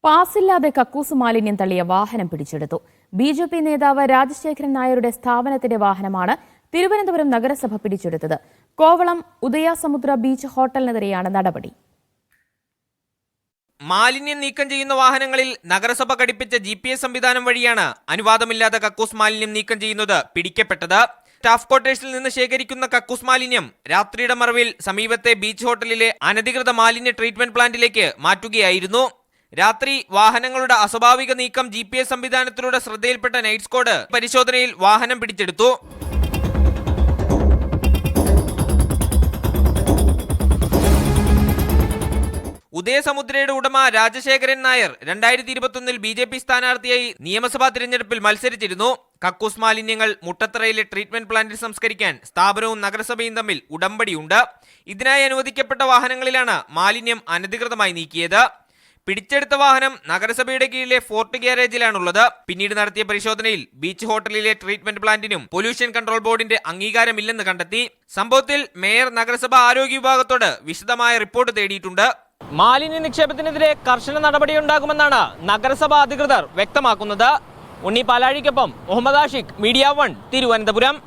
പാസില്ലാതെ കക്കൂസ് മാലിന്യം തള്ളിയ വാഹനം പിടിച്ചെടുത്തു. ബി.ജെ.പി. നേതാവ് രാജശേഖരൻ നായരുടെ സ്ഥാപനത്തിന്റെ വാഹനമാണ് തിരുവനന്തപുരം നഗരസഭ പിടിച്ചെടുത്തത്. കോവളം ഉദയസമുദ്ര ബീച്ച് ഹോട്ടലിനെതിരെയാണ് നടപടി. മാലിന്യം നീക്കം ചെയ്യുന്ന വാഹനങ്ങളിൽ നഗരസഭ ഘടിപ്പിച്ച GPS സംവിധാനം വഴിയാണ് അനുവാദമില്ലാത്ത കക്കൂസ് മാലിന്യം നീക്കം ചെയ്യുന്നത് പിടിക്കപ്പെട്ടത്. സ്റ്റാഫ് ക്വാർട്ടേഴ്സിൽ നിന്ന് ശേഖരിക്കുന്ന കക്കൂസ് മാലിന്യം രാത്രിയുടെ മറവിൽ സമീപത്തെ ബീച്ച് ഹോട്ടലിലെ അനധികൃത മാലിന്യ ട്രീറ്റ്മെന്റ് പ്ലാന്റിലേക്ക് മാറ്റുകയായിരുന്നു. രാത്രി വാഹനങ്ങളുടെ അസ്വാഭാവിക നീക്കം GPS സംവിധാനത്തിലൂടെ ശ്രദ്ധയിൽപ്പെട്ട നൈറ്റ് സ്ക്വാഡ് പരിശോധനയിൽ വാഹനം പിടിച്ചെടുത്തു. ഉദയസമുദ്രയുടെ ഉടമ രാജശേഖരൻ നായർ 2021 ബി.ജെ.പി. സ്ഥാനാർത്ഥിയായി നിയമസഭാ തിരഞ്ഞെടുപ്പിൽ മത്സരിച്ചിരുന്നു. കക്കൂസ് മാലിന്യങ്ങൾ മുട്ടത്തറയിലെ ട്രീറ്റ്മെന്റ് പ്ലാന്റിൽ സംസ്കരിക്കാൻ സ്ഥാപനവും നഗരസഭയും തമ്മിൽ ഉടമ്പടിയുണ്ട്. ഇതിനായി അനുവദിക്കപ്പെട്ട വാഹനങ്ങളിലാണ് മാലിന്യം അനധികൃതമായി നീക്കിയത്. പിടിച്ചെടുത്ത വാഹനം നഗരസഭയുടെ കീഴിലെ ഫോർട്ട് ഗ്യാരേജിലാണുള്ളത്. പിന്നീട് നടത്തിയ പരിശോധനയിൽ ബീച്ച് ഹോട്ടലിലെ ട്രീറ്റ്മെന്റ് പ്ലാന്റിനും പൊല്യൂഷൻ കൺട്രോൾ ബോർഡിന്റെ അംഗീകാരമില്ലെന്ന് കണ്ടെത്തി. സംഭവത്തിൽ മേയർ നഗരസഭ ആരോഗ്യ വിഭാഗത്തോട് വിശദമായ റിപ്പോർട്ട് തേടിയിട്ടുണ്ട്. മാലിന്യ നിക്ഷേപത്തിനെതിരെ കർശന നടപടിയുണ്ടാകുമെന്നാണ് നഗരസഭ അധികൃതർ വ്യക്തമാക്കുന്നത്. ഉണ്ണി പാലാഴിക്കൊപ്പം മുഹമ്മദ് ആഷിഖ്, മീഡിയ 1, തിരുവനന്തപുരം.